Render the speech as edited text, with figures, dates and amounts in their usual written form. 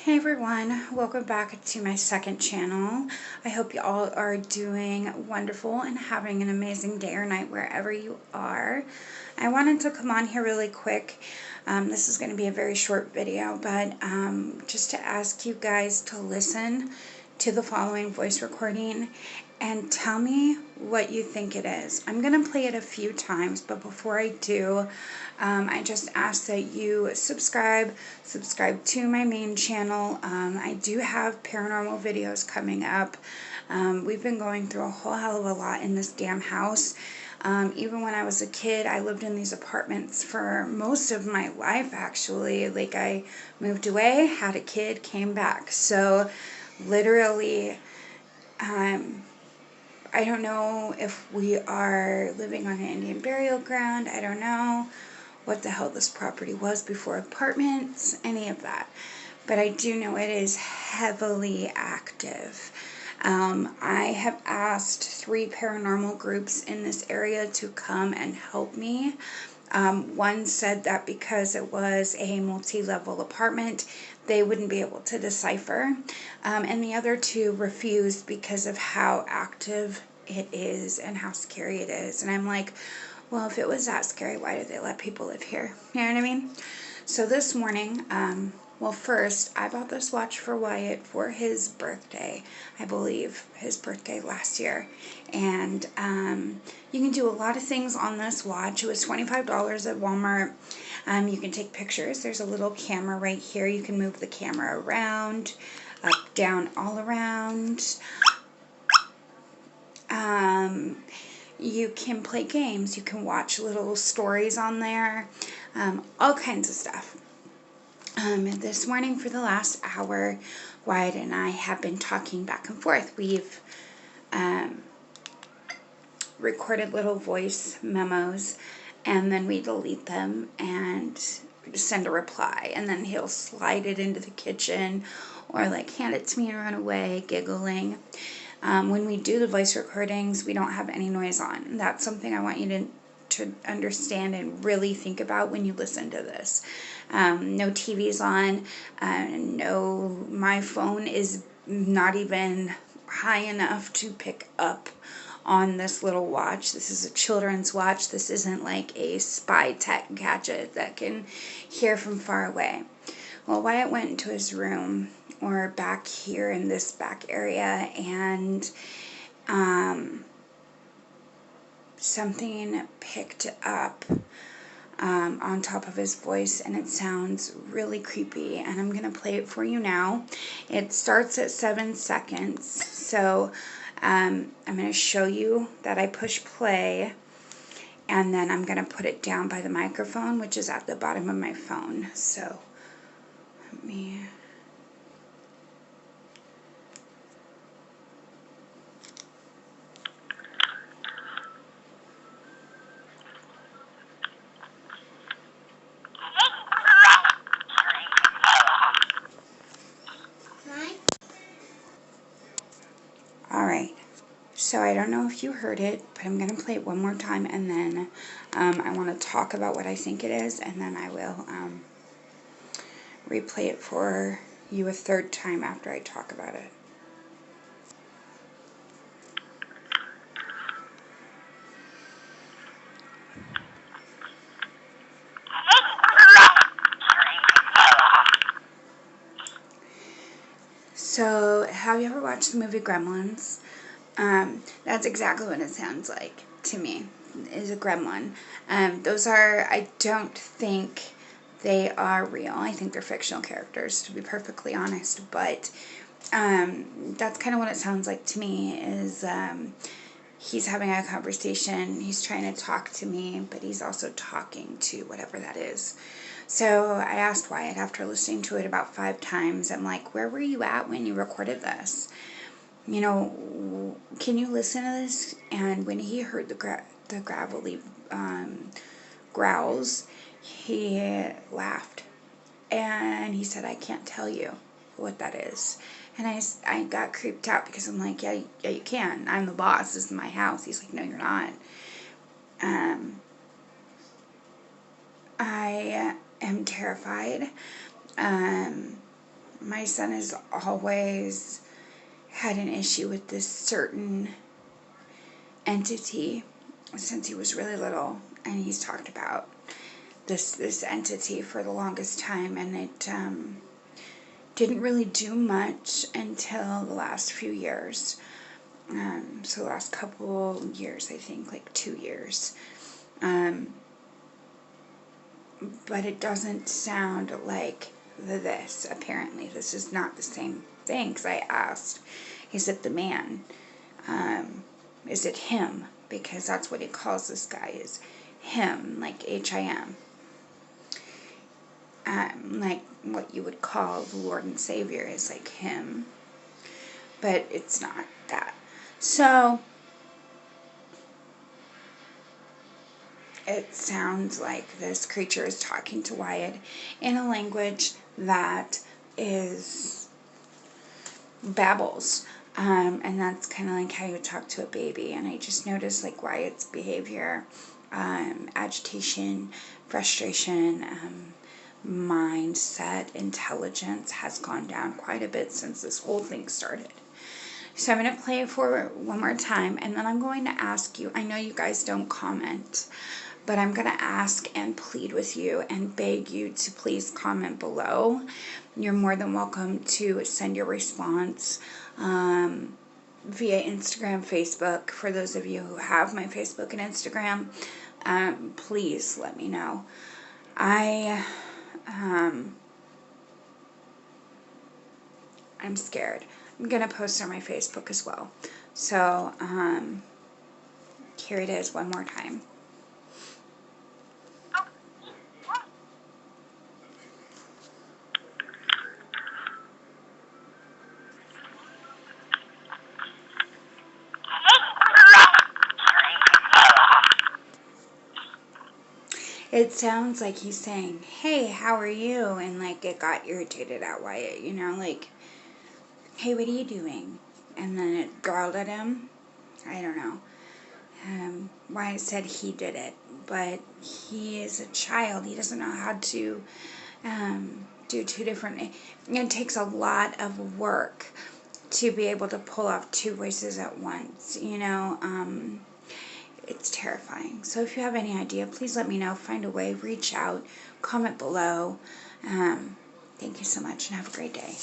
Hey everyone, welcome back to my second channel. I hope you all are doing wonderful and having an amazing day or night wherever you are. I wanted to come on here really quick. This is going to be a very short video, but just to ask you guys to listen to the following voice recording and tell me what you think it is. I'm going to play it a few times, but before I do, I just ask that you subscribe to my main channel. I do have paranormal videos coming up. We've been going through a whole hell of a lot in this damn house. Even when I was a kid, I lived in these apartments for most of my life, actually. Like, I moved away, had a kid, came back. So, literally, I don't know if we are living on an Indian burial ground. I don't know what the hell this property was before apartments, any of that. But I do know it is heavily active. I have asked 3 paranormal groups in this area to come and help me. One said that because it was a multi-level apartment, they wouldn't be able to decipher. And the other 2 refused because of how active it is and how scary it is. And I'm like, well, if it was that scary, why did they let people live here? You know what I mean? So this morning, well, first, I bought this watch for Wyatt for his birthday. I believe his birthday last year. And you can do a lot of things on this watch. It was $25 at Walmart. You can take pictures. There's a little camera right here. You can move the camera around, up, down, all around. You can play games. You can watch little stories on there. All kinds of stuff. This morning for the last hour, Wyatt and I have been talking back and forth. We've recorded little voice memos, and then we delete them and send a reply, and then he'll slide it into the kitchen or like hand it to me and run away giggling. When we do the voice recordings, we don't have any noise on. That's something I want you to understand and really think about when you listen to this. No TV's on. No, my phone is not even high enough to pick up on this little watch. This is a children's watch. This isn't like a spy tech gadget that can hear from far away. Well, Wyatt went into his room, or back here in this back area, and something picked up on top of his voice, and it sounds really creepy, and I'm going to play it for you now. It starts at 7 seconds, so I'm going to show you that I push play, and then I'm going to put it down by the microphone, which is at the bottom of my phone. So let me... Alright, so I don't know if you heard it, but I'm going to play it one more time, and then I want to talk about what I think it is, and then I will replay it for you a 3rd time after I talk about it. So, have you ever watched the movie Gremlins? That's exactly what it sounds like to me, is a gremlin. Those are, I don't think they are real. I think they're fictional characters, to be perfectly honest, but that's kind of what it sounds like to me, is he's having a conversation, he's trying to talk to me, but he's also talking to whatever that is. So I asked Wyatt after listening to it about 5 times, I'm like, where were you at when you recorded this? You know, can you listen to this? And when he heard the gravelly growls, he laughed. And he said, I can't tell you what that is. And I got creeped out because I'm like, yeah, you can. I'm the boss. This is my house. He's like, no, you're not. I am terrified. my son has always had an issue with this certain entity since he was really little, and he's talked about this entity for the longest time, and it didn't really do much until the last few years. So the last couple years, I think, like 2 years. But it doesn't sound like this, apparently. This is not the same thing, because I asked, is it the man? Is it him? Because that's what he calls this guy, is him, like H-I-M. Like what you would call the Lord and Savior is like him. But it's not that. So it sounds like this creature is talking to Wyatt in a language that is babbles. And that's kind of like how you talk to a baby. And I just noticed like Wyatt's behavior, agitation, frustration, mindset, intelligence has gone down quite a bit since this whole thing started. So I'm going to play it for one more time, and then I'm going to ask you, I know you guys don't comment, but I'm going to ask and plead with you and beg you to please comment below. You're more than welcome to send your response via Instagram, Facebook. For those of you who have my Facebook and Instagram, please let me know. I'm scared. I'm going to post on my Facebook as well. So, here it is one more time. It sounds like he's saying, hey, how are you? And like it got irritated at Wyatt, you know, like, hey, what are you doing? And then it growled at him. I don't know. Wyatt said he did it, but he is a child. He doesn't know how to do two different. It takes a lot of work to be able to pull off two voices at once, you know. It's terrifying. So if you have any idea, please let me know. Find a way, reach out, comment below. Thank you so much, and have a great day.